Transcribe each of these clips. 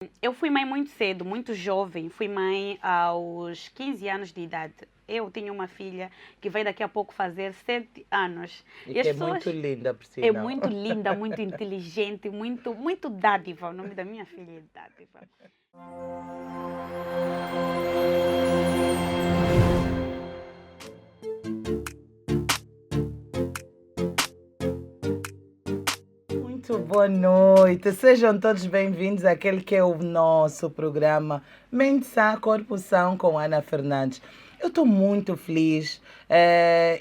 Eu fui mãe muito cedo, muito jovem. Fui mãe aos 15 anos de idade. Eu tenho uma filha que vai daqui a pouco fazer 7 anos. E E as que é muito pessoas... linda, por É sinal. muito linda, muito inteligente, muito dádiva. O nome da minha filha é Dádiva. Muito boa noite, sejam todos bem-vindos àquele que é o nosso programa Mente Sã, Corpo São com Ana Fernandes. Eu estou muito feliz.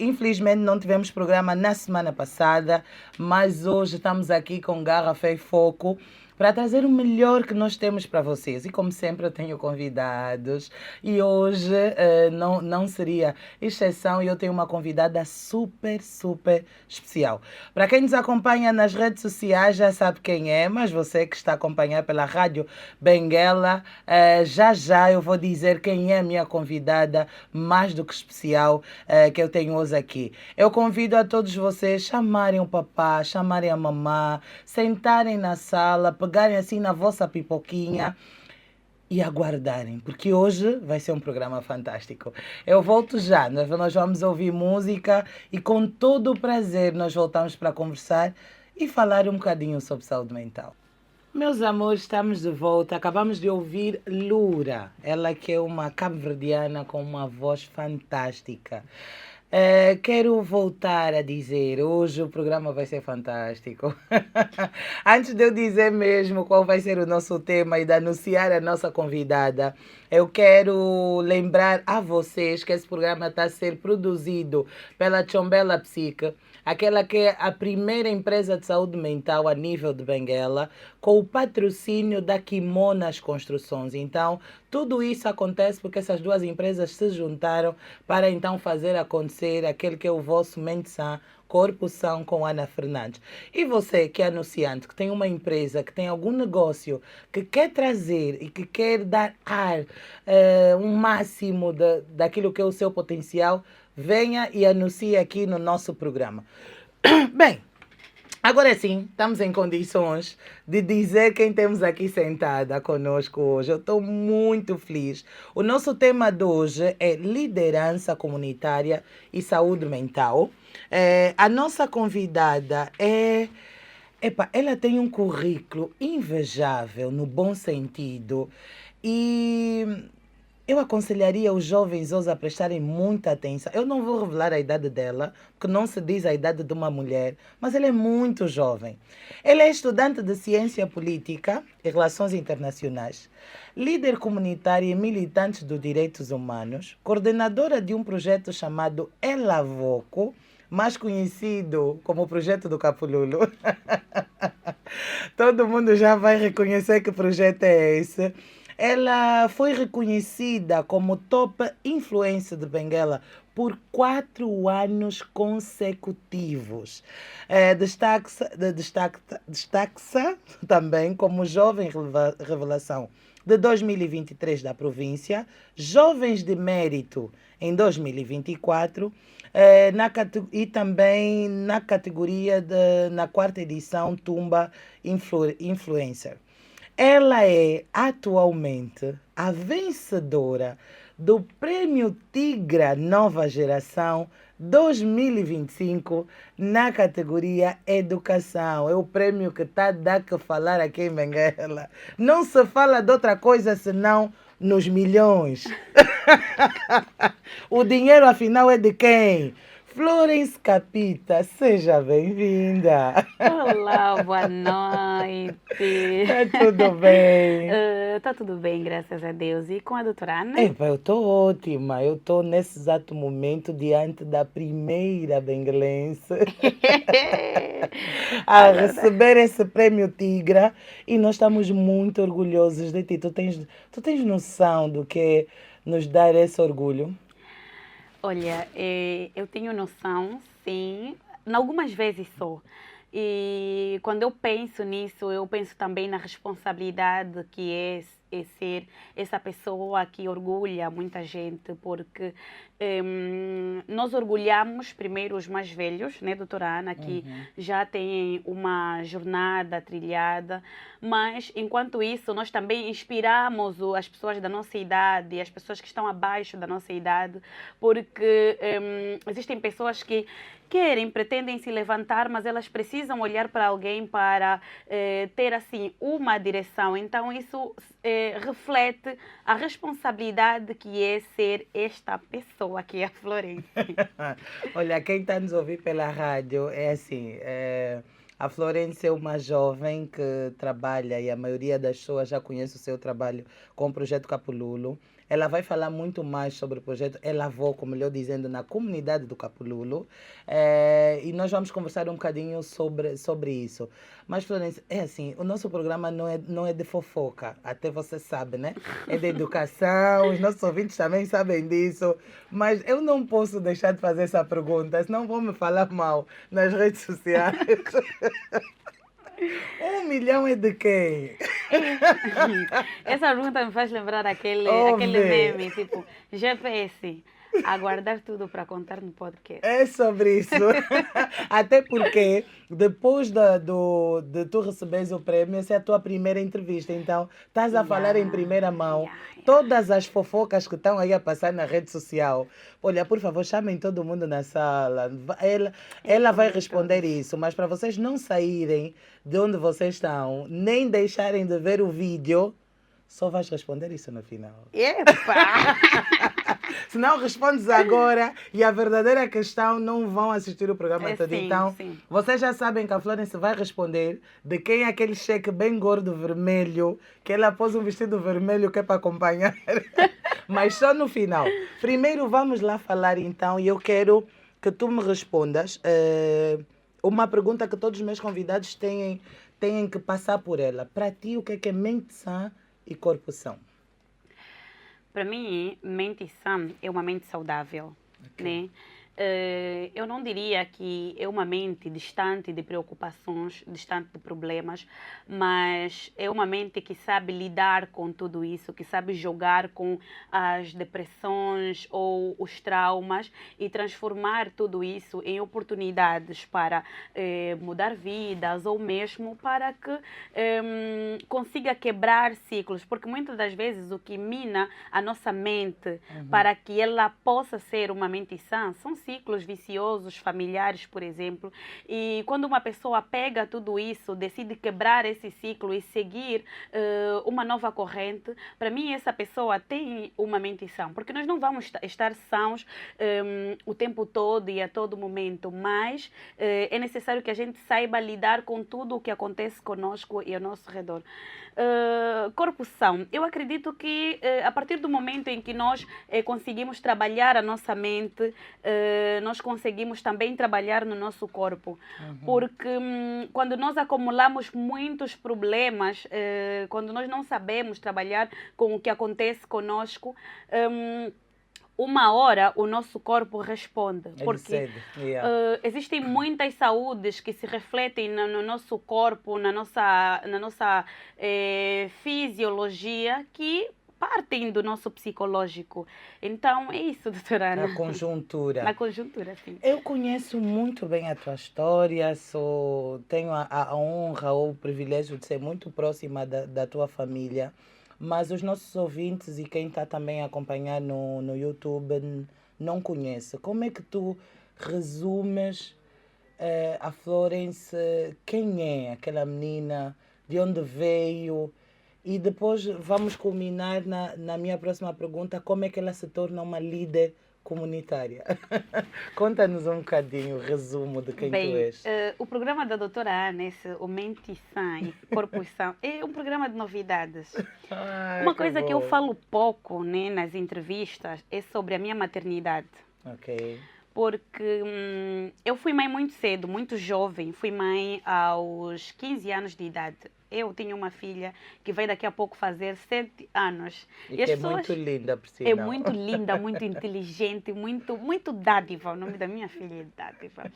Infelizmente não tivemos programa na semana passada, mas hoje estamos aqui com garra, fé e foco para trazer o melhor que nós temos para vocês. E como sempre eu tenho convidados e hoje não seria exceção, eu tenho uma convidada super especial. Para quem nos acompanha nas redes sociais já sabe quem é, mas você que está a acompanhar pela Rádio Benguela, já eu vou dizer quem é a minha convidada mais do que especial que eu tenho hoje aqui. Eu convido a todos vocês chamarem o papá, chamarem a mamã, sentarem na sala, pegarem assim na vossa pipoquinha e aguardarem, porque hoje vai ser um programa fantástico. Eu volto já, nós vamos ouvir música e com todo o prazer nós voltamos para conversar e falar um bocadinho sobre saúde mental. Meus amores, estamos de volta. Acabamos de ouvir Lura, ela que é uma cabo-verdiana com uma voz fantástica. Quero voltar a dizer, hoje o programa vai ser fantástico. Antes de eu dizer mesmo qual vai ser o nosso tema e de anunciar a nossa convidada, eu quero lembrar a vocês que esse programa está a ser produzido pela Chombela Psique, aquela que é a primeira empresa de saúde mental a nível de Benguela, com o patrocínio da Kimonas Construções. Então, tudo isso acontece porque essas duas empresas se juntaram para então fazer acontecer aquele que é o vosso Mente Sã, Corpo São com Ana Fernandes. E você que é anunciante, que tem uma empresa, que tem algum negócio, que quer trazer e que quer dar ar, um máximo daquilo que é o seu potencial, venha e anuncie aqui no nosso programa. Bem, agora sim, estamos em condições de dizer quem temos aqui sentada conosco hoje. Eu estou muito feliz. O nosso tema de hoje é liderança comunitária e saúde mental. A nossa convidada ela tem um currículo invejável, no bom sentido, e eu aconselharia os jovens hoje a prestarem muita atenção. Eu não vou revelar a idade dela, porque não se diz a idade de uma mulher, mas ela é muito jovem. Ela é estudante de ciência política e relações internacionais, líder comunitária e militante dos direitos humanos, coordenadora de um projeto chamado Elavoco, mais conhecido como o Projeto do Capululu. Todo mundo já vai reconhecer que projeto é esse. Ela foi reconhecida como top influencer de Benguela por 4 anos consecutivos. Destaca-se também como jovem revelação de 2023 da província, Jovens de Mérito em 2024 e também na categoria na quarta edição Tumba Influencer. Ela é atualmente a vencedora do Prêmio Tigra Nova Geração 2025 na categoria Educação. É o prêmio que está a dar que falar aqui em Benguela. Não se fala de outra coisa senão nos milhões. O dinheiro afinal é de quem? Florence Capita, seja bem-vinda. Olá, boa noite. Tá tudo bem? Tá tudo bem, graças a Deus. E com a doutora Ana? Eu estou ótima. Eu estou nesse exato momento diante da primeira benguelense a receber esse prêmio Tigra e nós estamos muito orgulhosos de ti. Tu tens noção do que é nos dar esse orgulho? Olha, eu tenho noção, sim, algumas vezes só. E quando eu penso nisso, eu penso também na responsabilidade que é ser essa pessoa que orgulha muita gente, porque nós orgulhamos primeiro os mais velhos, né, doutora Ana, que já têm uma jornada trilhada, mas enquanto isso nós também inspiramos as pessoas da nossa idade, as pessoas que estão abaixo da nossa idade, porque existem pessoas que pretendem se levantar, mas elas precisam olhar para alguém para ter assim uma direção. Então isso reflete a responsabilidade que é ser esta pessoa que é a Florence. Olha, quem está nos ouvir pela rádio é assim, a Florence é uma jovem que trabalha e a maioria das pessoas já conhece o seu trabalho com o Projeto Capululo. Ela vai falar muito mais sobre o projeto Ela Avó, como melhor dizendo, na comunidade do Capululo. E nós vamos conversar um bocadinho sobre isso. Mas, Florence, é assim, o nosso programa não é de fofoca, até você sabe, né? É de educação, os nossos ouvintes também sabem disso. Mas eu não posso deixar de fazer essa pergunta, senão vão me falar mal nas redes sociais. 1 milhão é de quem? Essa pergunta me faz lembrar aquele meme, tipo, GPS, aguardar tudo para contar no podcast. É sobre isso. Até porque depois de tu receberes o prêmio, essa é a tua primeira entrevista. Então, estás a falar em primeira mão todas as fofocas que estão aí a passar na rede social. Olha, por favor, chamem todo mundo na sala. Ela vai responder isso, mas para vocês não saírem de onde vocês estão, nem deixarem de ver o vídeo, só vais responder isso no final. Epa! Se não respondes agora e a verdadeira questão, não vão assistir o programa todo. Sim, então, sim. Vocês já sabem que a Florence vai responder de quem é aquele cheque bem gordo vermelho, que ela pôs um vestido vermelho que é para acompanhar. Mas só no final. Primeiro vamos lá falar então, e eu quero que tu me respondas uma pergunta que todos os meus convidados têm que passar por ela. Para ti, o que é mente sã e corpo são? Para mim, mente sã é uma mente saudável, né? Eu não diria que é uma mente distante de preocupações, distante de problemas, mas é uma mente que sabe lidar com tudo isso, que sabe jogar com as depressões ou os traumas e transformar tudo isso em oportunidades para mudar vidas ou mesmo para que consiga quebrar ciclos, porque muitas das vezes o que mina a nossa mente para que ela possa ser uma mente sã são ciclos viciosos familiares, por exemplo. E quando uma pessoa pega tudo isso, decide quebrar esse ciclo e seguir uma nova corrente, para mim essa pessoa tem uma mente sã, porque nós não vamos estar sãos o tempo todo e a todo momento, mas é necessário que a gente saiba lidar com tudo o que acontece conosco e ao nosso redor. Corpo são. Eu acredito que a partir do momento em que nós conseguimos trabalhar a nossa mente, nós conseguimos também trabalhar no nosso corpo. Porque quando nós acumulamos muitos problemas, quando nós não sabemos trabalhar com o que acontece conosco, uma hora o nosso corpo responde, porque existem muitas saúdes que se refletem no nosso corpo, na nossa fisiologia, que partem do nosso psicológico. Então, é isso, doutora Ana. Na conjuntura. Na conjuntura, sim. Eu conheço muito bem a tua história, tenho a honra ou o privilégio de ser muito próxima da tua família. Mas os nossos ouvintes e quem está também a acompanhar no YouTube não conhece. Como é que tu resumes a Florence? Quem é aquela menina? De onde veio? E depois vamos culminar na minha próxima pergunta, como é que ela se torna uma líder comunitária. Conta-nos um bocadinho o resumo de quem tu és. O programa da doutora Ana, o Mente Sã e Corpo Sã, é um programa de novidades. Uma coisa que eu falo pouco, né, nas entrevistas é sobre a minha maternidade. Ok. Porque eu fui mãe muito cedo, muito jovem. Fui mãe aos 15 anos de idade. Eu tinha uma filha que vai daqui a pouco fazer 7 anos. E que é muito linda, por sinal. É muito linda, muito inteligente, muito dádiva. O nome da minha filha é Dádiva.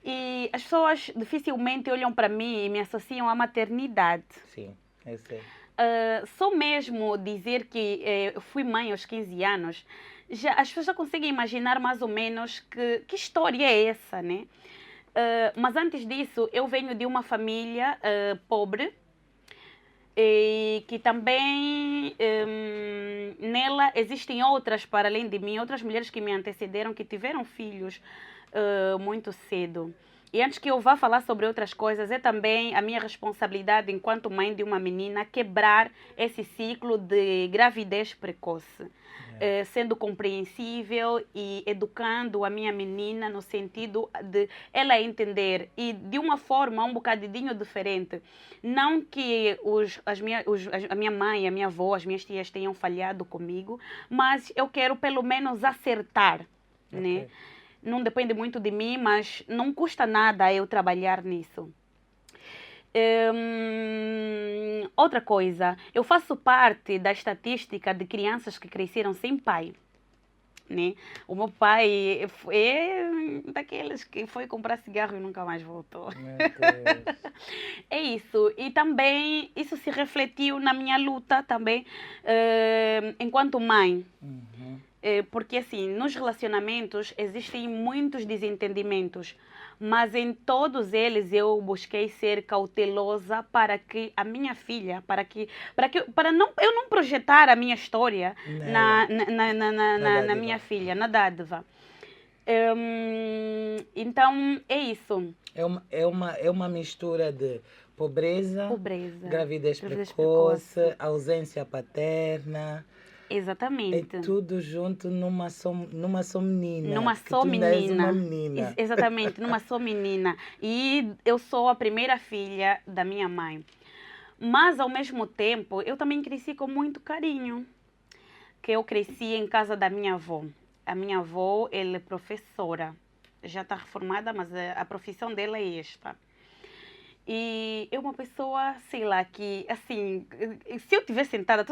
E as pessoas dificilmente olham para mim e me associam à maternidade. Sim, eu sei. Só mesmo dizer que fui mãe aos 15 anos, as pessoas já conseguem imaginar mais ou menos que história é essa, né? Mas antes disso, eu venho de uma família pobre, e que também nela existem outras, para além de mim, outras mulheres que me antecederam, que tiveram filhos muito cedo. E antes que eu vá falar sobre outras coisas, é também a minha responsabilidade enquanto mãe de uma menina quebrar esse ciclo de gravidez precoce. Sendo compreensível e educando a minha menina no sentido de ela entender e de uma forma um bocadinho diferente. Não que a minha mãe, a minha avó, as minhas tias tenham falhado comigo, mas eu quero pelo menos acertar, né? Não depende muito de mim, mas não custa nada eu trabalhar nisso. Outra coisa, eu faço parte da estatística de crianças que cresceram sem pai, né? O meu pai é daqueles que foi comprar cigarro e nunca mais voltou. Meu Deus. É isso. E também isso se refletiu na minha luta também enquanto mãe. Porque assim, nos relacionamentos existem muitos desentendimentos, mas em todos eles eu busquei ser cautelosa para que a minha filha, eu não projetar a minha história na minha filha, na dádiva. Então é isso. É uma mistura de pobreza, gravidez precoce, ausência paterna. Exatamente. É tudo junto numa só menina. Numa só menina. Uma menina. Exatamente, numa só menina. E eu sou a primeira filha da minha mãe. Mas, ao mesmo tempo, eu também cresci com muito carinho. Que eu cresci em casa da minha avó. A minha avó, ela é professora. Já está reformada, mas a profissão dela é esta. E é uma pessoa, sei lá, que, assim, se eu estiver sentada,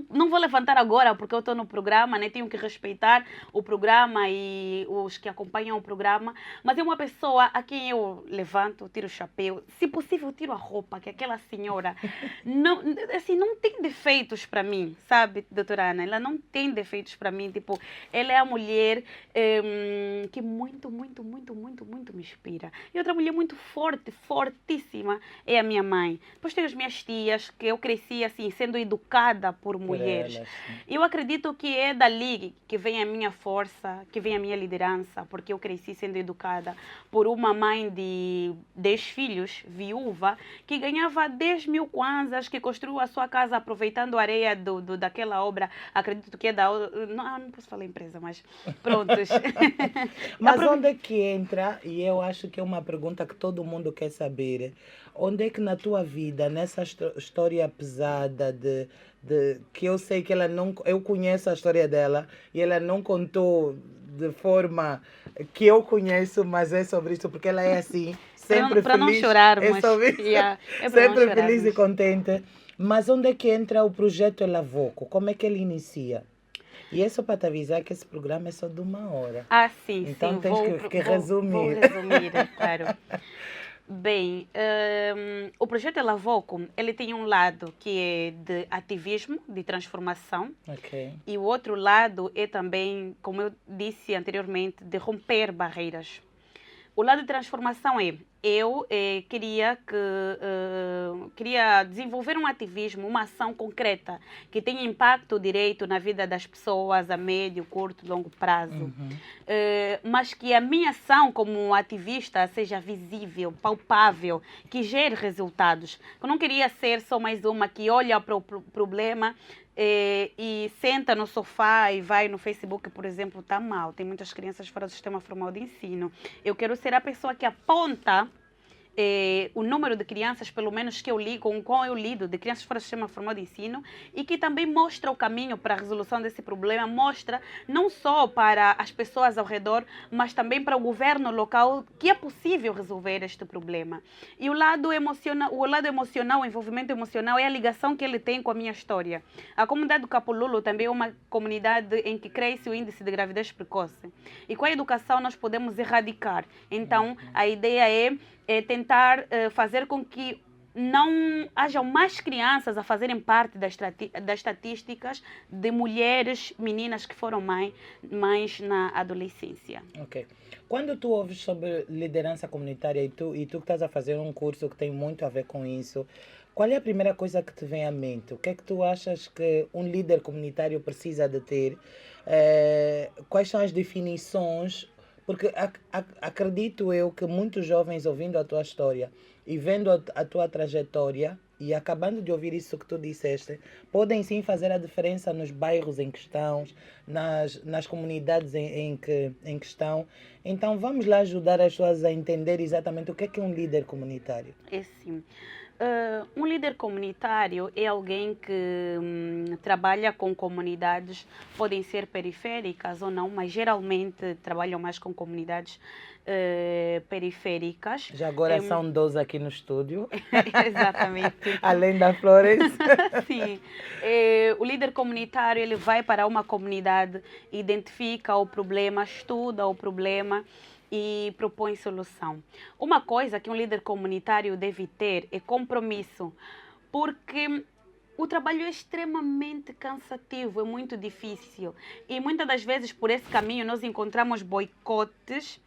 não vou levantar agora porque eu estou no programa, né? Tenho que respeitar o programa e os que acompanham o programa, mas é uma pessoa a quem eu levanto, tiro o chapéu, se possível tiro a roupa, que aquela senhora não, assim, não tem defeitos para mim, sabe, doutora Ana? Ela não tem defeitos para mim, tipo, ela é a mulher que muito me inspira. E outra mulher muito fortíssima, é a minha mãe. Depois tenho as minhas tias, que eu cresci assim, sendo educada por mulheres. Eu acredito que é dali que vem a minha força, que vem a minha liderança, porque eu cresci sendo educada por uma mãe de 10 filhos, viúva, que ganhava 10 mil kwanzas, que construiu a sua casa aproveitando a areia daquela obra. Acredito que é da... Não posso falar empresa, mas prontos. Mas onde é que entra, e eu acho que é uma pergunta que todo mundo quer saber, onde é que na tua vida, nessa história pesada que eu sei que ela não... Eu conheço a história dela e ela não contou de forma que eu conheço, mas é sobre isso, porque ela é assim, sempre para feliz. Não chorarmos. É sobre isso. Sempre feliz e contente. Mas onde é que entra o projeto Elavoco? Como é que ele inicia? E é só para te avisar que esse programa é só de 1 hora. Sim, então sim. Tens que resumir. Vou resumir, claro. Bem, o projeto Elavoco, ele tem um lado que é de ativismo, de transformação. E o outro lado é também, como eu disse anteriormente, de romper barreiras. O lado de transformação é, eu queria desenvolver um ativismo, uma ação concreta que tenha impacto direto na vida das pessoas a médio, curto, longo prazo. Mas que a minha ação como ativista seja visível, palpável, que gere resultados. Eu não queria ser só mais uma que olha para o problema e senta no sofá e vai no Facebook, por exemplo, está mal. Tem muitas crianças fora do sistema formal de ensino. Eu quero ser a pessoa que aponta o número de crianças, pelo menos que eu lido, com qual eu lido, de crianças fora do sistema formal de ensino, e que também mostra o caminho para a resolução desse problema, mostra não só para as pessoas ao redor, mas também para o governo local que é possível resolver este problema. E o lado emocional, o envolvimento emocional é a ligação que ele tem com a minha história. A comunidade do Capululo também é uma comunidade em que cresce o índice de gravidez precoce. E com a educação nós podemos erradicar. Então, a ideia é tentar fazer com que não hajam mais crianças a fazerem parte das estatísticas de mulheres, meninas que foram mães na adolescência. Ok. Quando tu ouves sobre liderança comunitária e tu que estás a fazer um curso que tem muito a ver com isso, qual é a primeira coisa que te vem à mente? O que é que tu achas que um líder comunitário precisa de ter? Quais são as definições? Porque acredito eu que muitos jovens ouvindo a tua história e vendo a tua trajetória e acabando de ouvir isso que tu disseste, podem sim fazer a diferença nos bairros em que estão, nas comunidades em que estão. Então vamos lá ajudar as pessoas a entender exatamente o que é um líder comunitário. É sim. Um líder comunitário é alguém que trabalha com comunidades, podem ser periféricas ou não, mas geralmente trabalham mais com comunidades periféricas. Já agora são 12 aqui no estúdio. Exatamente. Além da Flores. Sim. O líder comunitário ele vai para uma comunidade, identifica o problema, estuda o problema e propõe solução. Uma coisa que um líder comunitário deve ter é compromisso, porque o trabalho é extremamente cansativo, é muito difícil. E muitas das vezes, por esse caminho, nós encontramos boicotes,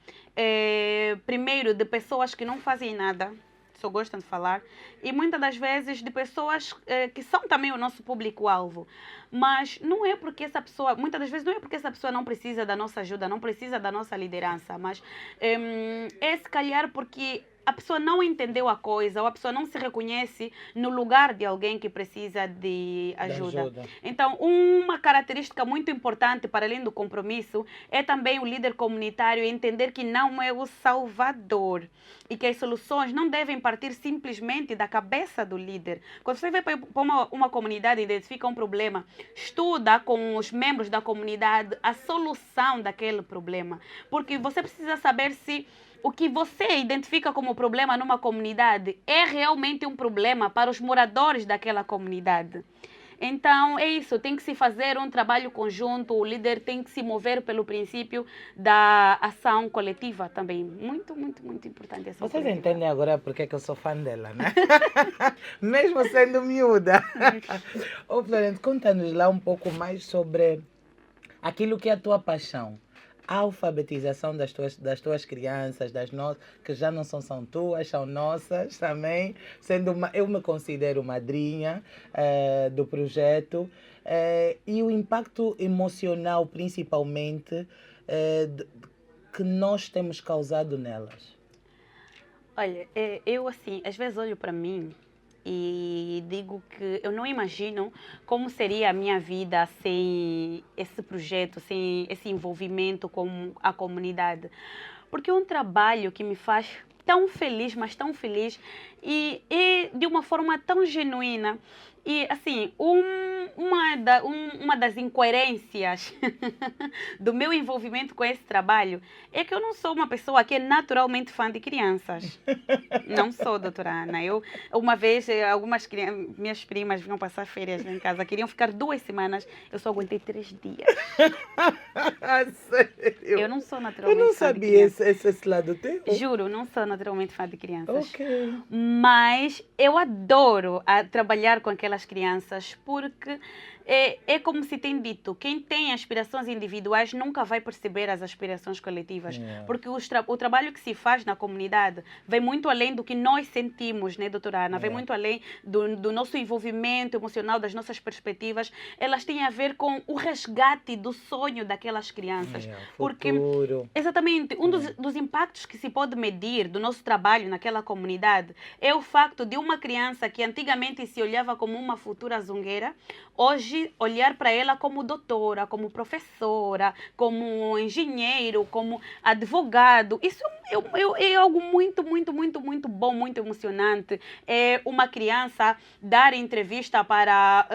primeiro, de pessoas que não fazem nada, só gostam de falar, e muitas das vezes de pessoas que são também o nosso público-alvo. Mas não é porque essa pessoa, muitas das vezes não é porque essa pessoa não precisa da nossa ajuda, não precisa da nossa liderança, mas é se calhar porque a pessoa não entendeu a coisa ou a pessoa não se reconhece no lugar de alguém que precisa de ajuda. Então, uma característica muito importante, para além do compromisso, é também o líder comunitário entender que não é o salvador e que as soluções não devem partir simplesmente da cabeça do líder. Quando você vai para uma comunidade e identifica um problema, estuda com os membros da comunidade a solução daquele problema, porque você precisa saber se o que você identifica como problema numa comunidade é realmente um problema para os moradores daquela comunidade. Então, é isso, tem que se fazer um trabalho conjunto, o líder tem que se mover pelo princípio da ação coletiva também. Muito, muito, muito importante essa Vocês entendem agora porque que eu sou fã dela, né? Mesmo sendo miúda. Ô, Florence, conta-nos lá um pouco mais sobre aquilo que é a tua paixão. A alfabetização das tuas crianças, que já não são tuas, são nossas também. Eu me considero madrinha do projeto. E o impacto emocional, principalmente, que nós temos causado nelas. Olha, eu assim, às vezes olho para mim e digo que eu não imagino como seria a minha vida sem esse projeto, sem esse envolvimento com a comunidade. Porque é um trabalho que me faz tão feliz, mas tão feliz e de uma forma tão genuína. E, assim, uma das incoerências do meu envolvimento com esse trabalho é que eu não sou uma pessoa que é naturalmente fã de crianças. Não sou, doutora Ana. Uma vez, minhas primas vinham passar férias lá em casa, queriam ficar 2 semanas, eu só aguentei 3 dias. Sério? Eu não sou naturalmente fã de crianças. Eu não sabia esse lado teu. Juro, não sou naturalmente fã de crianças. Ok. Mas eu adoro trabalhar com aquelas crianças porque é como se tem dito, quem tem aspirações individuais nunca vai perceber as aspirações coletivas. Yeah. Porque o trabalho que se faz na comunidade vai muito além do que nós sentimos, né, doutora Ana? Vai muito além do nosso envolvimento emocional, das nossas perspectivas. Elas têm a ver com o resgate do sonho daquelas crianças. Porque, exatamente, um dos impactos que se pode medir do nosso trabalho naquela comunidade é o facto de uma criança que antigamente se olhava como uma futura zongueira, hoje olhar para ela como doutora, como professora, como engenheiro, como advogado. Isso é algo muito, muito, muito, muito bom, muito emocionante. É uma criança dar entrevista para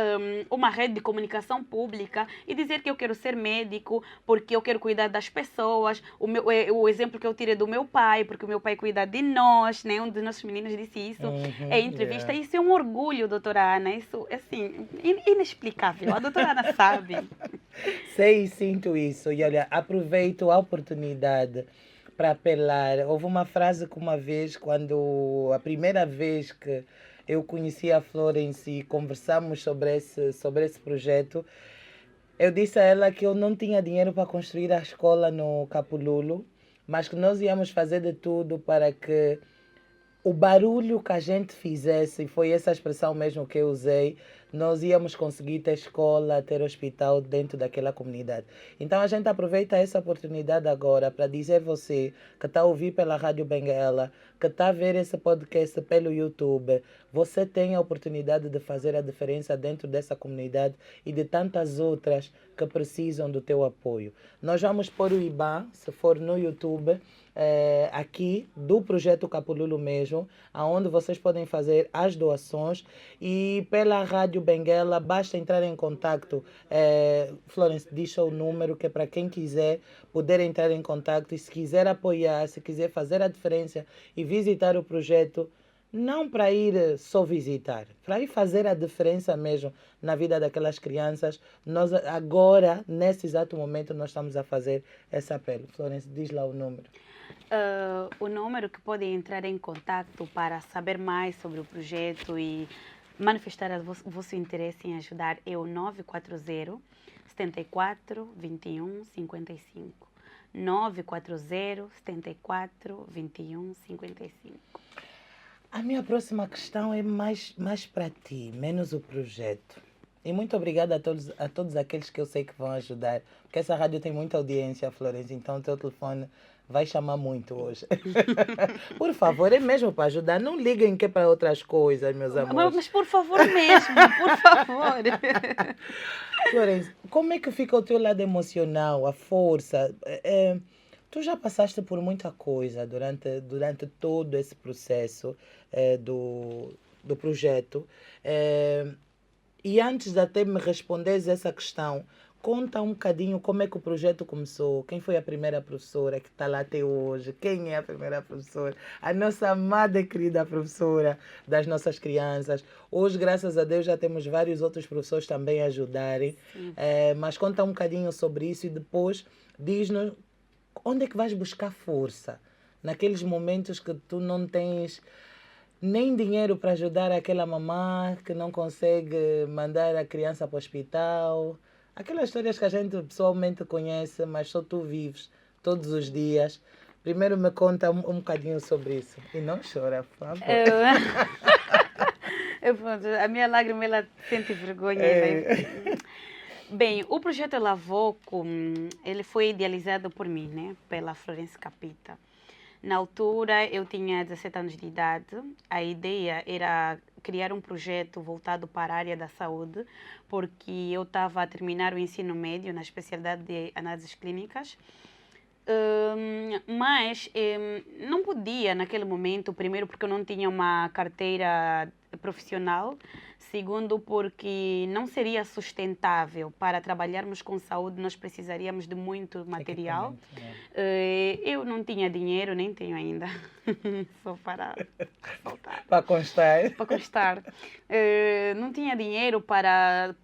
uma rede de comunicação pública e dizer que eu quero ser médico porque eu quero cuidar das pessoas. O exemplo que eu tirei do meu pai, porque o meu pai cuida de nós, né? Um dos nossos meninos disse isso. Entrevista. Isso é um orgulho, doutora Ana. Isso é assim, inexplicável. A doutora Ana sabe. Sei e sinto isso. E olha, aproveito a oportunidade para apelar. Houve uma frase que uma vez, quando a primeira vez que eu conheci a Florence e conversamos sobre esse projeto, eu disse a ela que eu não tinha dinheiro para construir a escola no Capululo, mas que nós íamos fazer de tudo para que o barulho que a gente fizesse, e foi essa expressão mesmo que eu usei, nós íamos conseguir ter escola, ter hospital dentro daquela comunidade. Então a gente aproveita essa oportunidade agora para dizer você que está a ouvir pela Rádio Benguela, que está a ver esse podcast pelo YouTube, você tem a oportunidade de fazer a diferença dentro dessa comunidade e de tantas outras que precisam do teu apoio. Nós vamos pôr o IBAN, se for no YouTube, aqui do Projeto Capululo mesmo, aonde vocês podem fazer as doações, e pela Rádio Benguela basta entrar em contato. Florence, deixa o número que é para quem quiser poder entrar em contato, e se quiser apoiar, se quiser fazer a diferença e visitar o projeto, não para ir só visitar, para ir fazer a diferença mesmo na vida daquelas crianças. Nós agora, nesse exato momento, nós estamos a fazer esse apelo. Florence, diz lá o número. O número que pode entrar em contato para saber mais sobre o projeto e manifestar o vosso interesse em ajudar é o 940 74 21 55. 940 74 21 55. A minha próxima questão é mais para ti, menos o projeto. E muito obrigada a todos aqueles que eu sei que vão ajudar, porque essa rádio tem muita audiência, Florence, então o teu telefone vai chamar muito hoje. Por favor, é mesmo para ajudar. Não liguem que é para outras coisas, meus amores. Mas por favor mesmo, por favor. Florence, como é que fica o teu lado emocional, a força? Tu já passaste por muita coisa durante todo esse processo do projeto. E antes de até me responderes essa questão, conta um bocadinho como é que o projeto começou, quem foi a primeira professora que está lá até hoje, quem é a primeira professora, a nossa amada e querida professora das nossas crianças. Hoje, graças a Deus, já temos vários outros professores também a ajudarem, mas conta um bocadinho sobre isso e depois diz-nos onde é que vais buscar força, naqueles momentos que tu não tens nem dinheiro para ajudar aquela mamã que não consegue mandar a criança para o hospital. Aquelas histórias que a gente pessoalmente conhece, mas só tu vives todos os dias. Primeiro me conta um bocadinho sobre isso. E não chora, por favor. A minha lágrima, ela sente vergonha. Bem, o projeto Lavoco, ele foi idealizado por mim, né? Pela Florence Capita. Na altura, eu tinha 17 anos de idade. A ideia era criar um projeto voltado para a área da saúde, porque eu estava a terminar o ensino médio na especialidade de análises clínicas. Mas não podia naquele momento, primeiro porque eu não tinha uma carteira profissional, segundo porque não seria sustentável. Para trabalharmos com saúde nós precisaríamos de muito material. Eu não tinha dinheiro, nem tenho ainda, só para voltar. Para constar. Para constar. Não tinha dinheiro para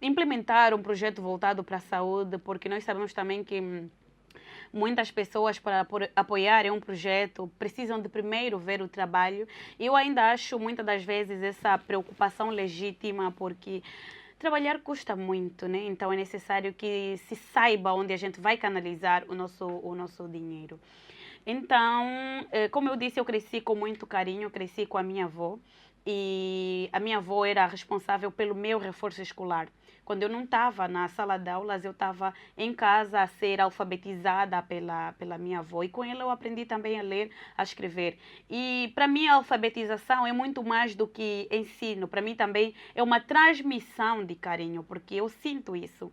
implementar um projeto voltado para a saúde, porque nós sabemos também que muitas pessoas, para apoiarem um projeto, precisam de primeiro ver o trabalho. Eu ainda acho, muitas das vezes, essa preocupação legítima, porque trabalhar custa muito, né? Então é necessário que se saiba onde a gente vai canalizar o nosso dinheiro. Então, como eu disse, eu cresci com muito carinho, cresci com a minha avó. E a minha avó era responsável pelo meu reforço escolar. Quando eu não estava na sala de aulas, eu estava em casa a ser alfabetizada pela minha avó. E com ela eu aprendi também a ler, a escrever. E para mim a alfabetização é muito mais do que ensino. Para mim também é uma transmissão de carinho, porque eu sinto isso.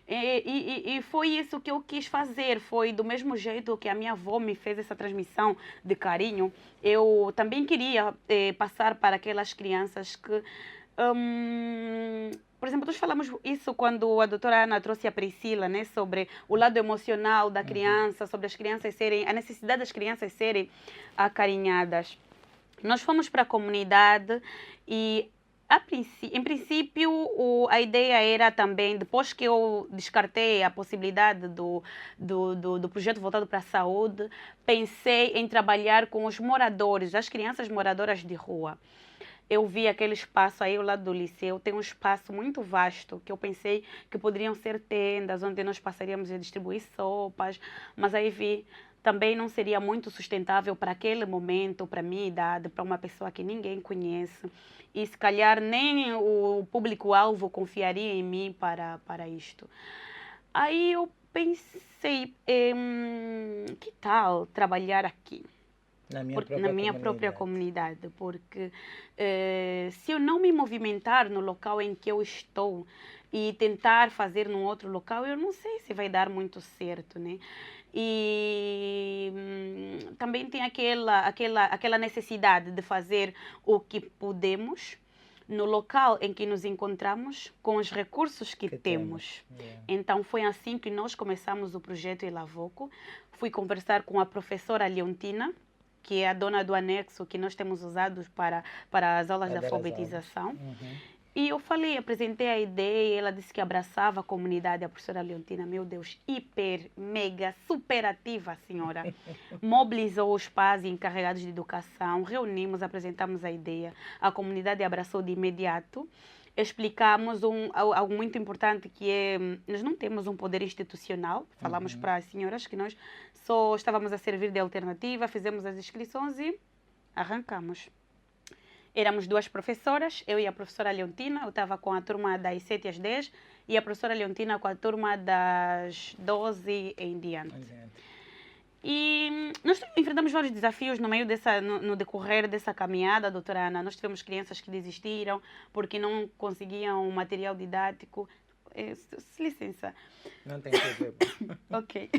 E foi isso que eu quis fazer. Foi do mesmo jeito que a minha avó me fez essa transmissão de carinho. Eu também queria passar para aquelas crianças que... por exemplo, nós falamos isso quando a doutora Ana trouxe a Priscila, né, sobre o lado emocional da criança, sobre as crianças serem, a necessidade das crianças serem acarinhadas. Nós fomos para a comunidade e, em princípio, a ideia era também, depois que eu descartei a possibilidade do projeto voltado para a saúde, pensei em trabalhar com os moradores, as crianças moradoras de rua. eu vi aquele espaço aí ao lado do liceu, tem um espaço muito vasto, que eu pensei que poderiam ser tendas, onde nós passaríamos a distribuir sopas, mas aí vi, também não seria muito sustentável para aquele momento, para a minha idade, para uma pessoa que ninguém conhece. E se calhar nem o público-alvo confiaria em mim para isto. Aí eu pensei, que tal trabalhar aqui? Na minha própria comunidade, porque se eu não me movimentar no local em que eu estou e tentar fazer num outro local, eu não sei se vai dar muito certo, né? E também tem aquela necessidade de fazer o que podemos no local em que nos encontramos com os recursos que temos. Yeah. Então foi assim que nós começamos o projeto Elavoco. Fui conversar com a professora Leontina, que é a dona do anexo que nós temos usado para as aulas de alfabetização. E eu falei, apresentei a ideia, ela disse que abraçava a comunidade, a professora Leontina, meu Deus, hiper, mega, super ativa a senhora. Mobilizou os pais e encarregados de educação, reunimos, apresentamos a ideia, a comunidade abraçou de imediato. Explicamos algo muito importante, que é, nós não temos um poder institucional. Falamos para as senhoras que nós só estávamos a servir de alternativa, fizemos as inscrições e arrancamos. Éramos duas professoras, eu e a professora Leontina. Eu estava com a turma das 7 às 10 e a professora Leontina com a turma das 12 em diante. E nós enfrentamos vários desafios no decorrer dessa caminhada, doutora Ana. Nós tivemos crianças que desistiram porque não conseguiam material didático. Licença. Não tem problema. Ok.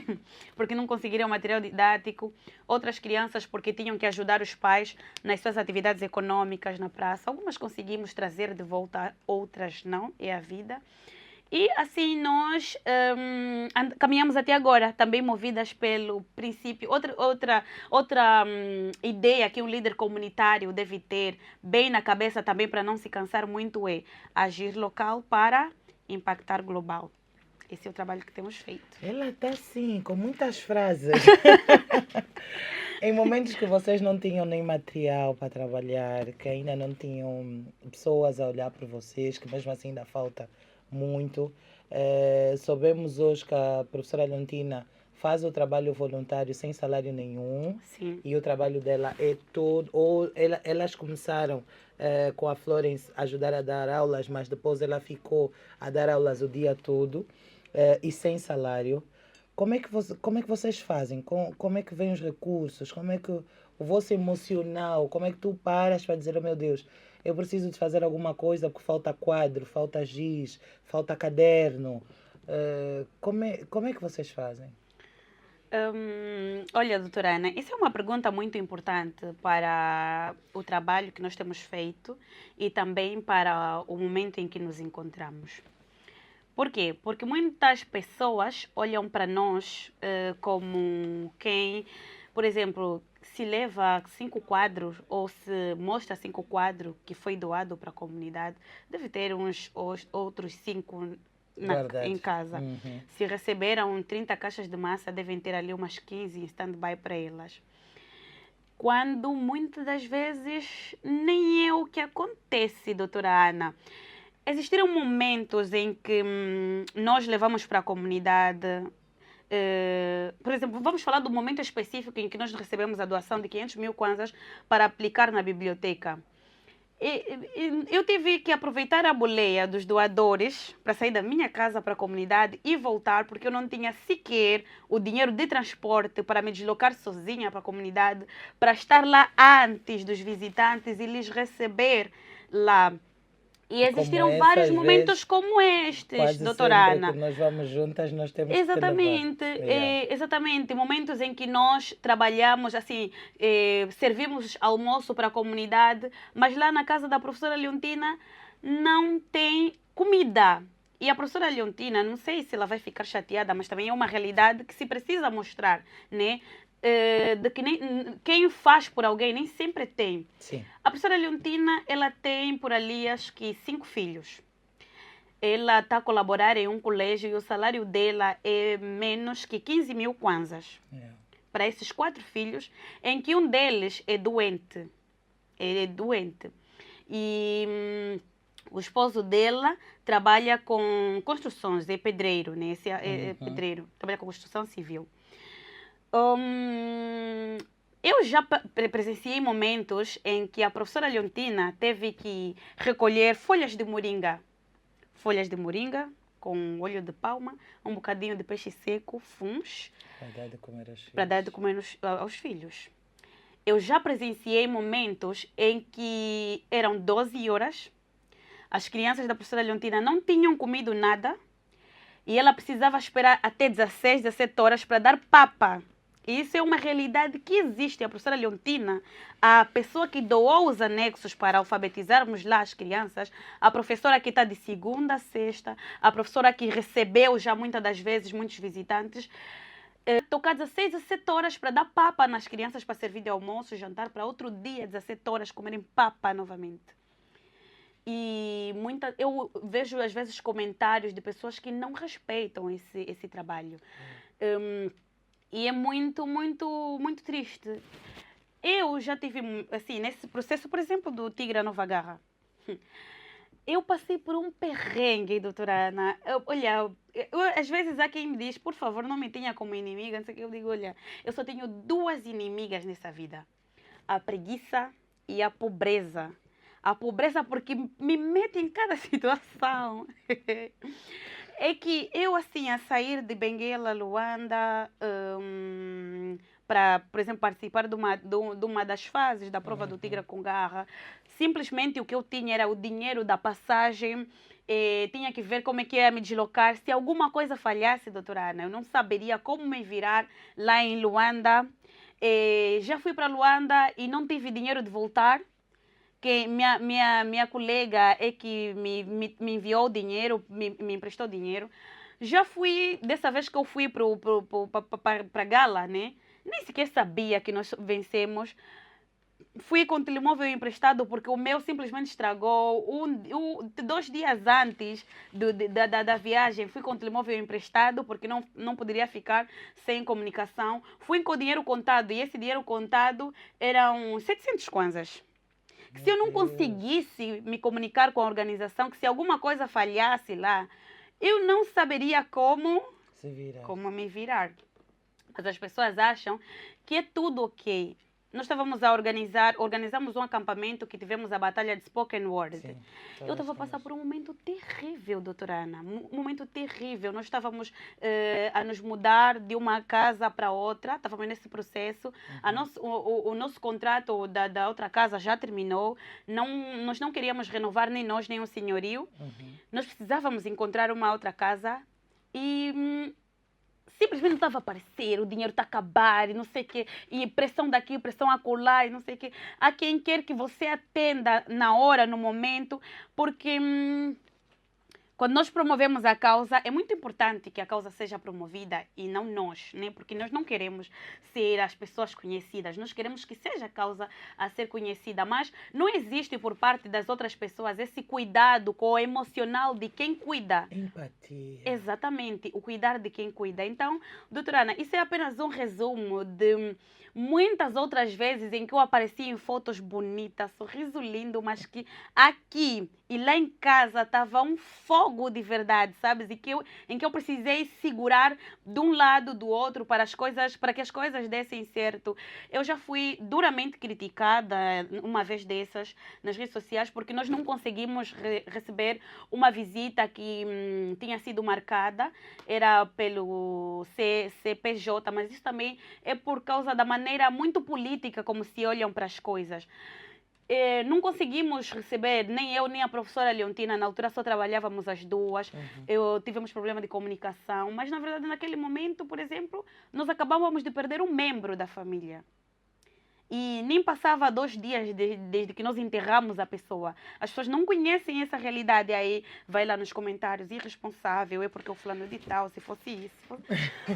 Porque não conseguiram material didático. Outras crianças porque tinham que ajudar os pais nas suas atividades econômicas na praça. Algumas conseguimos trazer de volta, outras não. É a vida. E assim nós caminhamos até agora, também movidas pelo princípio. Outra ideia que um líder comunitário deve ter bem na cabeça também, para não se cansar muito, é agir local para impactar global. Esse é o trabalho que temos feito. Ela está assim, com muitas frases. Em momentos que vocês não tinham nem material para trabalhar, que ainda não tinham pessoas a olhar por vocês, que mesmo assim ainda falta muito. Soubemos hoje que a professora Leontina faz o trabalho voluntário sem salário nenhum. Sim. E o trabalho dela é todo... Elas começaram com a Florence a ajudar a dar aulas, mas depois ela ficou a dar aulas o dia todo e sem salário. Como é que vocês fazem? Como é que vêm os recursos? Como é que o vosso emocional? Como é que tu paras para dizer, oh meu Deus, eu preciso de fazer alguma coisa porque falta quadro, falta giz, falta caderno. Como é que vocês fazem? Olha, doutora Ana, essa é uma pergunta muito importante para o trabalho que nós temos feito e também para o momento em que nos encontramos. Por quê? Porque muitas pessoas olham para nós como quem, por exemplo, se leva 5 quadros ou se mostra 5 quadros que foi doado para a comunidade, deve ter outros 5 em casa. Se receberam 30 caixas de massa, devem ter ali umas 15 em stand-by para elas. Quando muitas das vezes nem é o que acontece, doutora Ana. Existiram momentos em que nós levamos para a comunidade, por exemplo, vamos falar do momento específico em que nós recebemos a doação de 500 mil kwanzas para aplicar na biblioteca. Eu tive que aproveitar a boleia dos doadores para sair da minha casa para a comunidade e voltar, porque eu não tinha sequer o dinheiro de transporte para me deslocar sozinha para a comunidade, para estar lá antes dos visitantes e lhes receber lá. E existiram vários momentos como estes, doutora Ana. Que nós vamos juntas, nós temos exatamente, que levar. Exatamente. Momentos em que nós trabalhamos, assim, servimos almoço para a comunidade, mas lá na casa da professora Leontina não tem comida. E a professora Leontina, não sei se ela vai ficar chateada, mas também é uma realidade que se precisa mostrar, né? De que quem faz por alguém nem sempre tem. Sim. A professora Leontina, ela tem por ali acho que 5 filhos. Ela está a colaborar em um colégio e o salário dela é menos que 15 mil kwanzas. Para esses 4 filhos, em que um deles é doente. Ele é doente. E o esposo dela trabalha com construções, é pedreiro, né? É pedreiro, trabalha com construção civil. Eu já presenciei momentos em que a professora Leontina teve que recolher folhas de moringa. Folhas de moringa com óleo de palma, um bocadinho de peixe seco, funs, Para dar de comer aos filhos. para dar de comer aos filhos. Eu já presenciei momentos em que eram 12 horas, as crianças da professora Leontina não tinham comido nada e ela precisava esperar até 16, 17 horas para dar papa. E isso é uma realidade que existe. A professora Leontina, a pessoa que doou os anexos para alfabetizarmos lá as crianças, a professora que está de segunda a sexta, a professora que recebeu já muitas das vezes muitos visitantes, tocar 16, 17 horas para dar papa nas crianças para servir de almoço, jantar, para outro dia, 17 horas, comerem papa novamente. E eu vejo às vezes comentários de pessoas que não respeitam esse trabalho. E é muito, muito, muito triste. Eu já tive, assim, nesse processo, por exemplo, do Tigre à Nova Garra. Eu passei por um perrengue, doutora Ana. Às vezes há quem me diz, por favor, não me tenha como inimiga. Não sei o que. Eu digo, olha, eu só tenho duas inimigas nessa vida. A preguiça e a pobreza. A pobreza porque me mete em cada situação. É que eu, assim, a sair de Benguela, Luanda, para, por exemplo, participar de uma das fases da prova do Tigre com Garra, simplesmente o que eu tinha era o dinheiro da passagem, tinha que ver como é que ia me deslocar. Se alguma coisa falhasse, doutora Ana, eu não saberia como me virar lá em Luanda. Já fui para Luanda e não tive dinheiro de voltar. Que minha colega é que me enviou dinheiro, me emprestou dinheiro. Já fui, dessa vez que eu fui para Gala, né? Nem sequer sabia que nós vencemos. Fui com o telemóvel emprestado porque o meu simplesmente estragou. 2 dias antes da viagem, fui com o telemóvel emprestado porque não poderia ficar sem comunicação. Fui com o dinheiro contado e esse dinheiro contado eram 700 kwanzas. Que se eu não conseguisse me comunicar com a organização, que se alguma coisa falhasse lá, eu não saberia como me virar. Mas as pessoas acham que é tudo ok. Nós estávamos organizamos um acampamento que tivemos a batalha de Spoken Word. Sim, eu estava a passar por um momento terrível, doutora Ana. Um momento terrível. Nós estávamos a nos mudar de uma casa para outra. Estávamos nesse processo. O nosso contrato da outra casa já terminou. Nós não queríamos renovar nem nós, nem o senhorio. Nós precisávamos encontrar uma outra casa e simplesmente não estava a aparecer, o dinheiro está a acabar e não sei o quê, e pressão daqui, pressão acolá e não sei o quê. Há quem quer que você atenda na hora, no momento, porque quando nós promovemos a causa, é muito importante que a causa seja promovida e não nós, né? Porque nós não queremos ser as pessoas conhecidas, nós queremos que seja a causa a ser conhecida, mas não existe por parte das outras pessoas esse cuidado com o emocional de quem cuida. Empatia. Exatamente, o cuidar de quem cuida. Então, doutora Ana, isso é apenas um resumo de muitas outras vezes em que eu apareci em fotos bonitas, sorriso lindo, mas que aqui e lá em casa estava um fogo de verdade, sabes? Em que eu precisei segurar de um lado, do outro, para que as coisas dessem certo. Eu já fui duramente criticada uma vez dessas nas redes sociais porque nós não conseguimos receber uma visita que tinha sido marcada, era pelo CPJ, mas isso também é por causa da maneira muito política como se olham para as coisas. Não conseguimos receber, nem eu nem a professora Leontina, na altura só trabalhávamos as duas, tivemos problema de comunicação, mas na verdade naquele momento, por exemplo, nós acabávamos de perder um membro da família. E nem passava 2 dias desde que nós enterramos a pessoa. As pessoas não conhecem essa realidade. Aí vai lá nos comentários, irresponsável, é porque o fulano de tal, se fosse isso.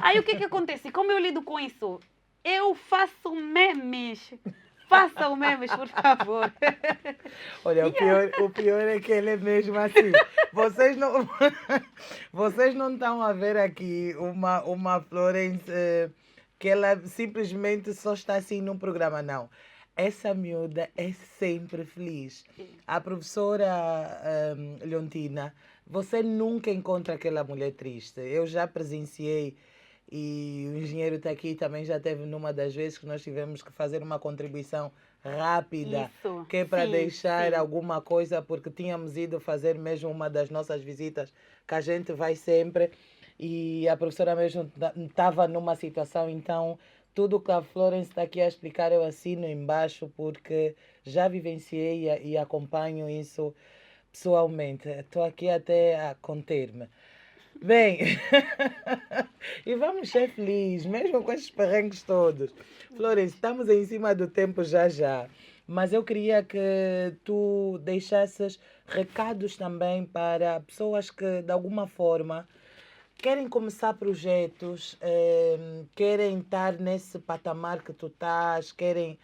Aí o que acontece? Como eu lido com isso? Eu faço memes. Façam memes, por favor. Olha, o pior é que ele é mesmo assim. Vocês não estão a ver aqui uma Florence que ela simplesmente só está assim num programa, não. essa miúda é sempre feliz. A professora Leontina, você nunca encontra aquela mulher triste. Eu já presenciei e o engenheiro está aqui também já teve numa das vezes que nós tivemos que fazer uma contribuição rápida, Isso, que é para sim, deixar sim. alguma coisa, porque tínhamos ido fazer mesmo uma das nossas visitas, que a gente vai sempre, e a professora mesmo estava numa situação, então tudo que a Florence está aqui a explicar eu assino embaixo, porque já vivenciei e acompanho isso pessoalmente. Estou aqui até a conter-me. Bem, e vamos ser felizes, mesmo com esses perrengues todos. Florence, estamos em cima do tempo já já, mas eu queria que tu deixasses recados também para pessoas que, de alguma forma, querem começar projetos, querem estar nesse patamar que tu estás, querem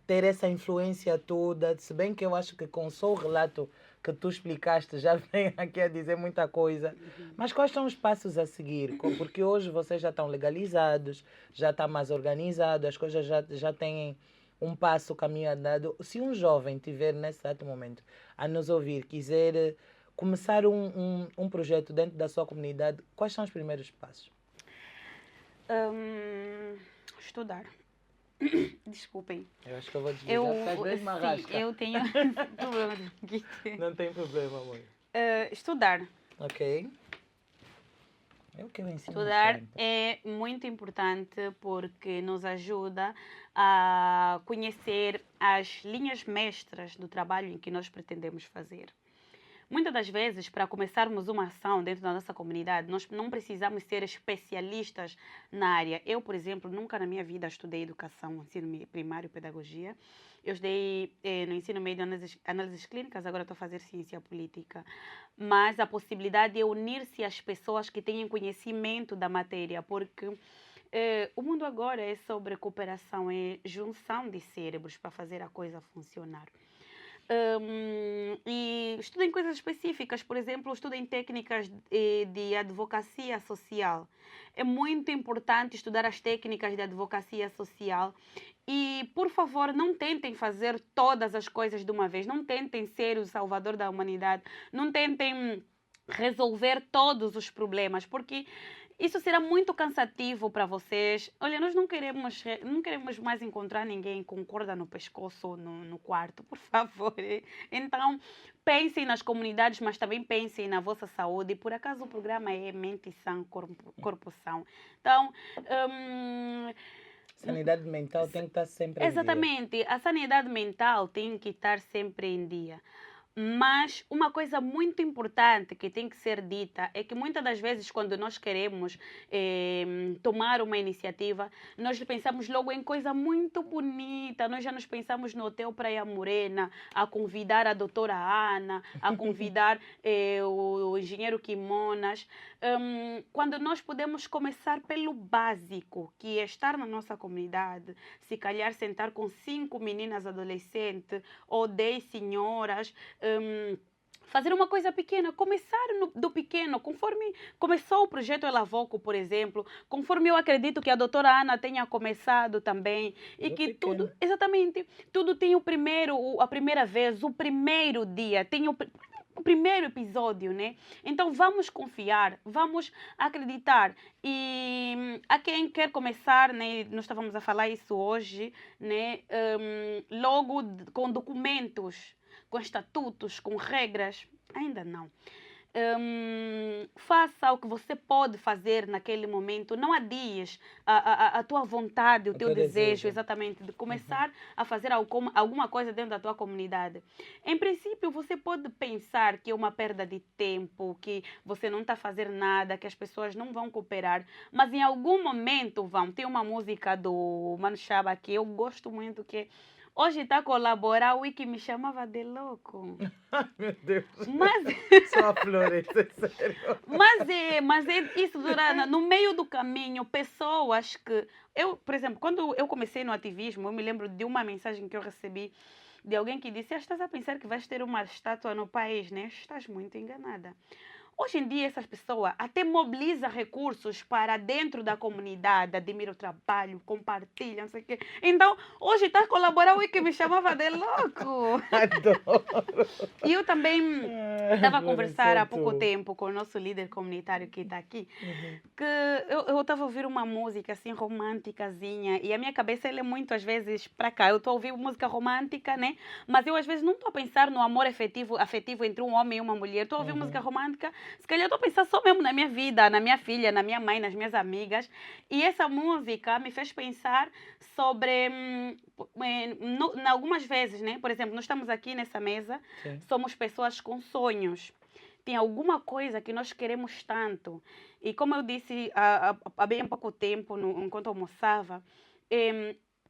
ter essa influência toda, se bem que eu acho que com só o relato que tu explicaste já vem aqui a dizer muita coisa. Mas quais são os passos a seguir? Porque hoje vocês já estão legalizados, já está mais organizado, as coisas já têm um passo, caminho andado. Se um jovem tiver nesse exato momento a nos ouvir, quiser começar um projeto dentro da sua comunidade, quais são os primeiros passos? Estudar. Desculpem. Eu acho que eu vou desligar, porque às vezes me arrasca. Sim, eu tenho problema de bronquite. Não tem problema, mãe. Estudar. Ok. É o que eu ensino Estudar sempre. é muito importante porque nos ajuda a conhecer as linhas mestras do trabalho em que nós pretendemos fazer. Muitas das vezes, para começarmos uma ação dentro da nossa comunidade, nós não precisamos ser especialistas na área. Eu, por exemplo, nunca na minha vida estudei educação, ensino primário, pedagogia. Eu estudei no ensino médio análises clínicas, agora estou a fazer ciência política. Mas a possibilidade é unir-se às pessoas que têm conhecimento da matéria, porque o mundo agora é sobre cooperação, é junção de cérebros para fazer a coisa funcionar. E estudem coisas específicas, por exemplo, estudem técnicas de advocacia social. É muito importante estudar as técnicas de advocacia social e, por favor, não tentem fazer todas as coisas de uma vez, não tentem ser o salvador da humanidade, não tentem resolver todos os problemas, porque isso será muito cansativo para vocês. Olha, nós não queremos mais encontrar ninguém com corda no pescoço no quarto, por favor. Então, pensem nas comunidades, mas também pensem na vossa saúde. Por acaso o programa é Mente Sã, Corpo São. Então, Sanidade mental tem que estar sempre em dia. exatamente, a sanidade mental tem que estar sempre em dia. Mas uma coisa muito importante que tem que ser dita é que muitas das vezes quando nós queremos tomar uma iniciativa, nós pensamos logo em coisa muito bonita, nós já nos pensamos no Hotel Praia Morena, a convidar a doutora Ana, a convidar o engenheiro Quimonas, quando nós podemos começar pelo básico, que é estar na nossa comunidade, se calhar sentar com 5 meninas adolescentes ou 10 senhoras, fazer uma coisa pequena, começar do pequeno, conforme começou o projeto Elavoco, por exemplo, conforme eu acredito que a doutora Ana tenha começado também, e Do que pequeno. tudo, exatamente, tudo tem a primeira vez, o primeiro dia, tem o primeiro episódio, né? Então vamos confiar, vamos acreditar. E a quem quer começar, né? Nós estávamos a falar isso hoje, né? Logo com documentos, com estatutos, com regras, ainda não. Faça o que você pode fazer naquele momento, não adies a tua vontade, o teu desejo, exatamente, de começar a fazer alguma coisa dentro da tua comunidade. Em princípio, você pode pensar que é uma perda de tempo, que você não está a fazer nada, que as pessoas não vão cooperar, mas em algum momento vão. Tem uma música do Mano Chaba que eu gosto muito, que hoje está a colaborar, o que me chamava de louco. Ai, meu Deus. Mas, Só a Floresta, sério. mas é isso, Durana, no meio do caminho, pessoas que... Eu, por exemplo, quando eu comecei no ativismo, eu me lembro de uma mensagem que eu recebi de alguém que disse: estás a pensar que vais ter uma estátua no país, né? Estás muito enganada. Hoje em dia, essas pessoas até mobilizam recursos para dentro da comunidade, admiram o trabalho, compartilham, não sei o quê. Então, hoje está colaborando e que me chamava de louco. Adoro. E eu também estava a conversar há pouco tu. tempo com o nosso líder comunitário que está aqui, que eu estava a ouvir uma música assim românticazinha e a minha cabeça ela é muito às vezes para cá. Eu estou a ouvir música romântica, né? Mas eu às vezes não estou a pensar no amor afetivo entre um homem e uma mulher. Estou a ouvir música romântica, se calhar eu estou a pensar só mesmo na minha vida, na minha filha, na minha mãe, nas minhas amigas. E essa música me fez pensar sobre, algumas vezes, né? Por exemplo, nós estamos aqui nessa mesa, Sim. somos pessoas com sonhos. Tem alguma coisa que nós queremos tanto. E como eu disse há bem pouco tempo, enquanto almoçava,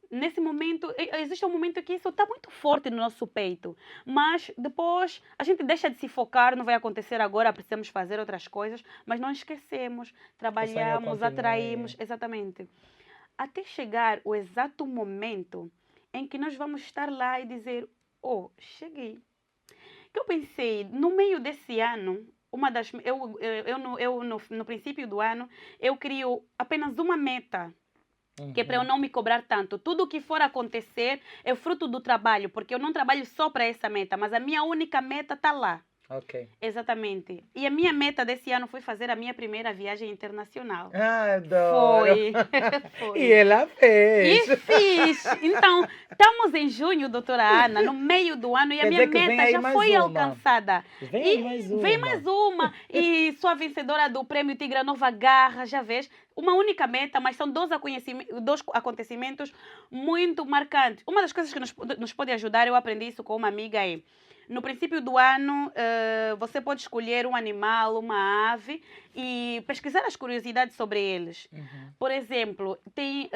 nesse momento, existe um momento que isso está muito forte no nosso peito. Mas depois a gente deixa de se focar, não vai acontecer agora, precisamos fazer outras coisas, mas não esquecemos, trabalhamos, atraímos, exatamente. Até chegar o exato momento em que nós vamos estar lá e dizer, oh, cheguei. Que eu pensei, no meio desse ano, no princípio do ano, eu crio apenas uma meta, que é para eu não me cobrar tanto. Tudo o que for acontecer é fruto do trabalho, porque eu não trabalho só para essa meta, mas a minha única meta está lá. Ok. Exatamente. E a minha meta desse ano foi fazer a minha primeira viagem internacional. Adoro. Foi. E ela fez. E fiz. Então, estamos em junho, doutora Ana, no meio do ano, e a minha meta já foi alcançada. Vem mais uma. Vem mais uma. E sou a vencedora do Prêmio Tigra Nova Garra, já vês? Uma única meta, mas são dois acontecimentos muito marcantes. Uma das coisas que nos pode ajudar, eu aprendi isso com uma amiga aí. No princípio do ano, você pode escolher um animal, uma ave e pesquisar as curiosidades sobre eles. Por exemplo, tem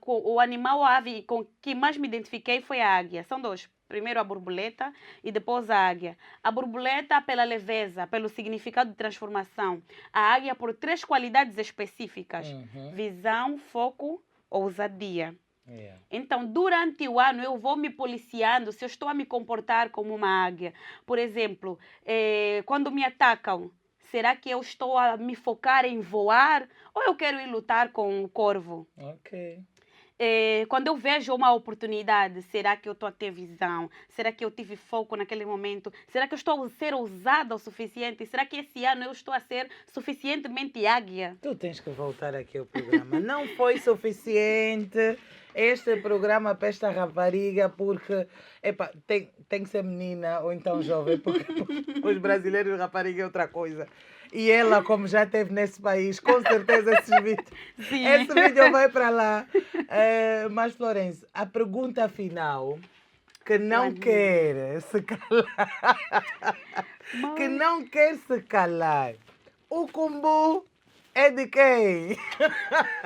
o animal, a ave com que mais me identifiquei foi a águia. São dois. Primeiro a borboleta e depois a águia. A borboleta pela leveza, pelo significado de transformação. A águia por 3 qualidades específicas. Visão, foco, ousadia. Yeah. Então, durante o ano, eu vou me policiando se eu estou a me comportar como uma águia. Por exemplo, quando me atacam, será que eu estou a me focar em voar ou eu quero ir lutar com o corvo? Ok. Quando eu vejo uma oportunidade, será que eu estou a ter visão? Será que eu tive foco naquele momento? Será que eu estou a ser ousada o suficiente? Será que esse ano eu estou a ser suficientemente águia? Tu tens que voltar aqui ao programa. Não foi suficiente este programa para esta rapariga, porque tem que ser menina ou então jovem, porque os brasileiros rapariga é outra coisa. E ela, como já esteve nesse país, com certeza esse vídeo vai para lá. Mas, Florence, a pergunta final, que não quer se calar, que não quer se calar, o combo é de quem?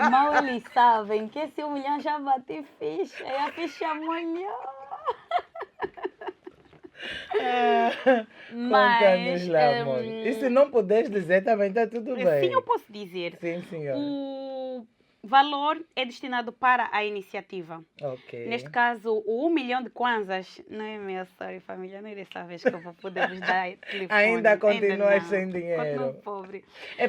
Mal eles sabem que esse milhão já bate ficha, e a ficha amanhã. Conta-nos lá, amor. E se não puderes dizer, também está tudo bem. Sim, eu posso dizer. Sim, senhora. O valor é destinado para a iniciativa. Ok. Neste caso, o 1 milhão de kwanzas, não é meu, sorry, família, não é dessa vez que eu vou poder vos dar telefone. Ainda continuas sem dinheiro. Continuo pobre.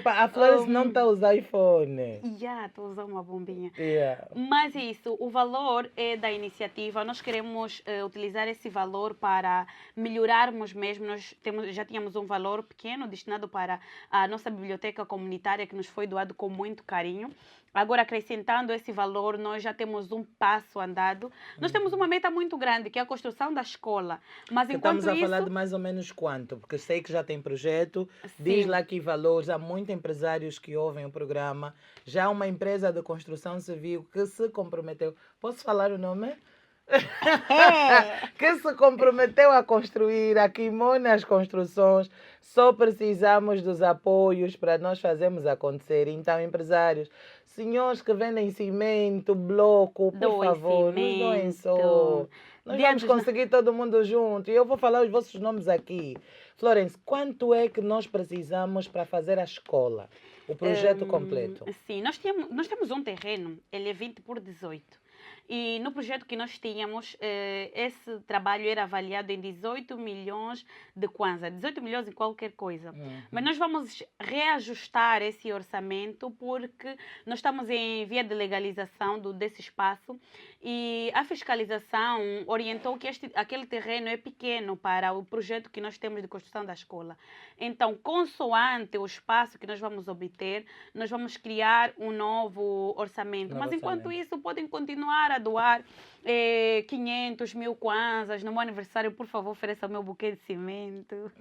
A Flores não está a usar iPhone. Estou a usar uma bombinha. Yeah. Mas é isso, o valor é da iniciativa. Nós queremos utilizar esse valor para melhorarmos mesmo. Nós já tínhamos um valor pequeno destinado para a nossa biblioteca comunitária, que nos foi doado com muito carinho. Agora, acrescentando esse valor, nós já temos um passo andado. Nós temos uma meta muito grande, que é a construção da escola. Mas estamos a falar de mais ou menos quanto? Porque sei que já tem projeto. Sim. Diz lá que valores. Há muitos empresários que ouvem o programa. Já há uma empresa de construção civil que se comprometeu. Posso falar o nome? Que se comprometeu a construir aqui nas construções. Só precisamos dos apoios para nós fazermos acontecer. Então, empresários, senhores que vendem cimento, bloco, por favor, nos doem só. Nós vamos conseguir todo mundo junto. E eu vou falar os vossos nomes aqui. Florence, quanto é que nós precisamos para fazer a escola? O projeto completo? Sim, nós temos um terreno, ele é 20 por 18. E no projeto que nós tínhamos, esse trabalho era avaliado em 18 milhões de kwanza, 18 milhões em qualquer coisa. Mas nós vamos reajustar esse orçamento porque nós estamos em via de legalização desse espaço e a fiscalização orientou que aquele terreno é pequeno para o projeto que nós temos de construção da escola. Então, consoante o espaço que nós vamos obter, nós vamos criar um novo orçamento. Mas enquanto isso, podem continuar a doar 500 mil kwanzas. No meu aniversário, por favor, ofereça o meu buquê de cimento.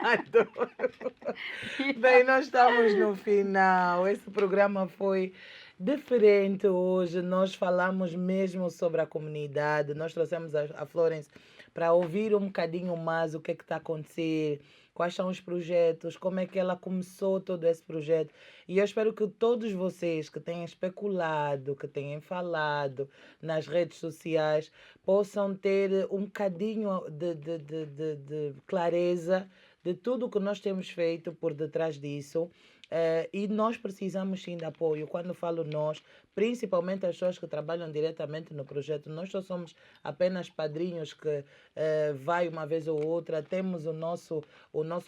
Adoro. Bem, nós estamos no final. Esse programa foi diferente hoje. Nós falamos mesmo sobre a comunidade. Nós trouxemos a Florence para ouvir um bocadinho mais o que está a acontecer, quais são os projetos, como é que ela começou todo esse projeto. E eu espero que todos vocês que têm especulado, que têm falado nas redes sociais, possam ter um bocadinho de clareza de tudo o que nós temos feito por detrás disso. E nós precisamos sim de apoio. Quando falo nós, principalmente as pessoas que trabalham diretamente no projeto, nós só somos apenas padrinhos que vai uma vez ou outra. Temos o nosso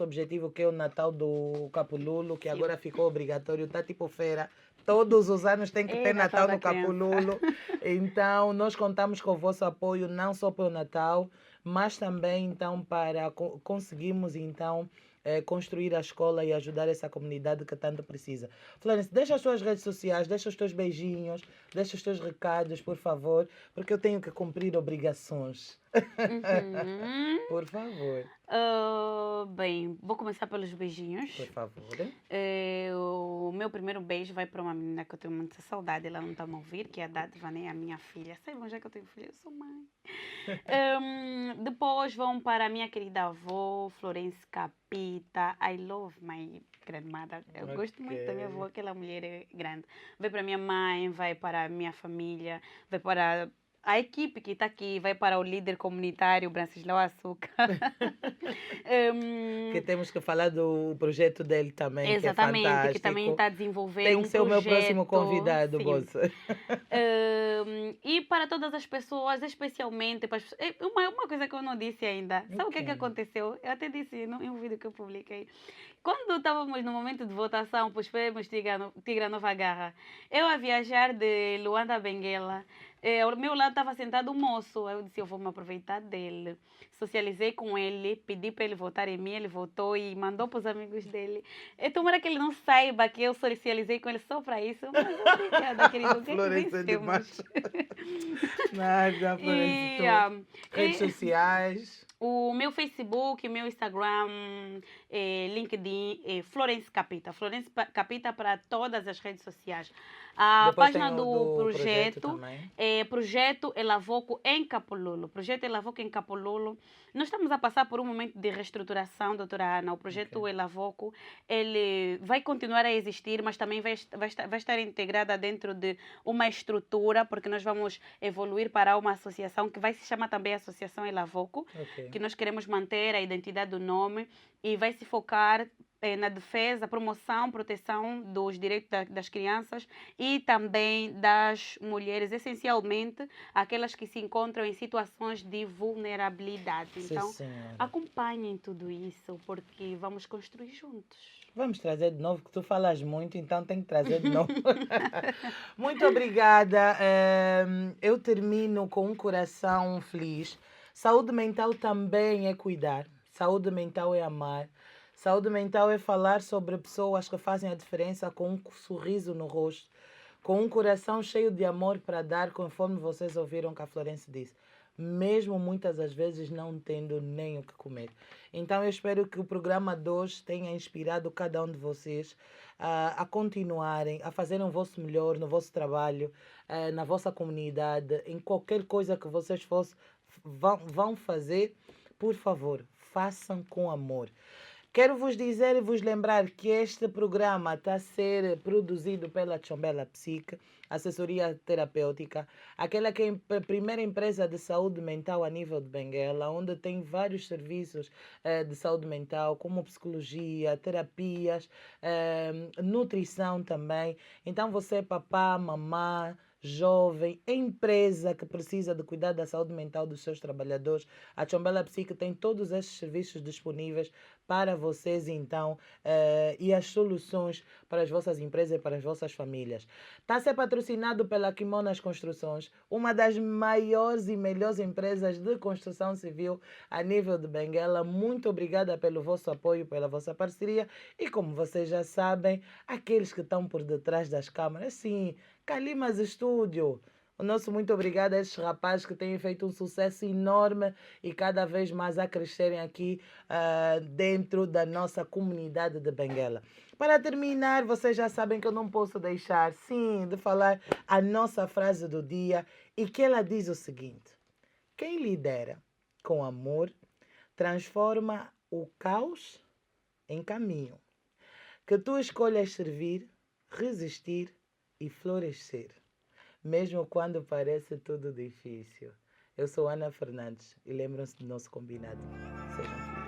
objetivo, que é o Natal do Capululo, que agora ficou obrigatório, está tipo feira. Todos os anos tem que ter Natal no Capululo. Então, nós contamos com o vosso apoio, não só para o Natal, mas também então para conseguirmos então construir a escola e ajudar essa comunidade que tanto precisa. Florence, deixa as tuas redes sociais, deixa os teus beijinhos, deixa os teus recados, por favor, porque eu tenho que cumprir obrigações. Por favor. Bem, vou começar pelos beijinhos. Por favor. O meu primeiro beijo vai para uma menina que eu tenho muita saudade, ela não está a me ouvir, que é a Dádiva, né? A minha filha. Saibam já que eu tenho filha, eu sou mãe. Depois vão para a minha querida avó, Florence Capita. I love my grandmother. Eu gosto muito da minha avó, aquela mulher é grande. Vai para a minha mãe, vai para a minha família, vai para a equipe que está aqui, vai para o líder comunitário Brancislau Açúcar. Que temos que falar do projeto dele também, exatamente, que é fantástico. Que também está a desenvolver tem que ser projeto, o meu próximo convidado, moça. E para todas as pessoas, especialmente para as pessoas, uma coisa que eu não disse ainda. Sabe o que aconteceu? Eu até disse em um vídeo que eu publiquei. Quando estávamos no momento de votação para os prêmios Tigra Nova Garra, eu a viajar de Luanda a Benguela, ao meu lado estava sentado um moço. Eu disse, eu vou me aproveitar dele. Socializei com ele, pedi para ele votar em mim, ele votou e mandou para os amigos dele. Tomara que ele não saiba que eu socializei com ele só para isso. Mas obrigada, querido. O que é que vencemos? Nada, Florence. Redes sociais. O meu Facebook, o meu Instagram, LinkedIn, Florence Capita. Florence Capita para todas as redes sociais. A depois página do projeto é Projeto Elavoco em Capululo. Projeto Elavoco em Capululo. Nós estamos a passar por um momento de reestruturação, doutora Ana. O projeto Elavoco, ele vai continuar a existir, mas também vai estar integrada dentro de uma estrutura, porque nós vamos evoluir para uma associação que vai se chamar também Associação Elavoco, que nós queremos manter a identidade do nome e vai se focar na defesa, promoção, proteção dos direitos das crianças e também das mulheres, essencialmente aquelas que se encontram em situações de vulnerabilidade. Então, acompanhem tudo isso, porque vamos construir juntos. Vamos trazer de novo, que tu falas muito, então tem que trazer de novo. Muito obrigada. Eu termino com um coração feliz. Saúde mental também é cuidar. Saúde mental é amar. Saúde mental é falar sobre pessoas que fazem a diferença com um sorriso no rosto, com um coração cheio de amor para dar, conforme vocês ouviram que a Florence disse, mesmo muitas das vezes não tendo nem o que comer. Então eu espero que o programa de hoje tenha inspirado cada um de vocês a continuarem, a fazerem o vosso melhor no vosso trabalho, na vossa comunidade, em qualquer coisa que vocês vão fazer, por favor, façam com amor. Quero vos dizer e vos lembrar que este programa está a ser produzido pela Chombela Psique, assessoria terapêutica, aquela que é a primeira empresa de saúde mental a nível de Benguela, onde tem vários serviços de saúde mental, como psicologia, terapias, nutrição também. Então você, papá, mamã, jovem, empresa que precisa de cuidar da saúde mental dos seus trabalhadores, a Tchombela Psique tem todos esses serviços disponíveis para vocês, então, e as soluções para as vossas empresas e para as vossas famílias. Está a ser patrocinado pela Kimonas Construções, uma das maiores e melhores empresas de construção civil a nível de Benguela. Muito obrigada pelo vosso apoio, pela vossa parceria. E como vocês já sabem, aqueles que estão por detrás das câmaras, sim, Calimas Estúdio. O nosso muito obrigado a esses rapazes que têm feito um sucesso enorme e cada vez mais a crescerem aqui dentro da nossa comunidade de Benguela. Para terminar, vocês já sabem que eu não posso deixar, sim, de falar a nossa frase do dia e que ela diz o seguinte: quem lidera com amor transforma o caos em caminho. Que tu escolhas servir, resistir e florescer, mesmo quando parece tudo difícil. Eu sou Ana Fernandes e lembram-se do nosso combinado. Sejam felizes.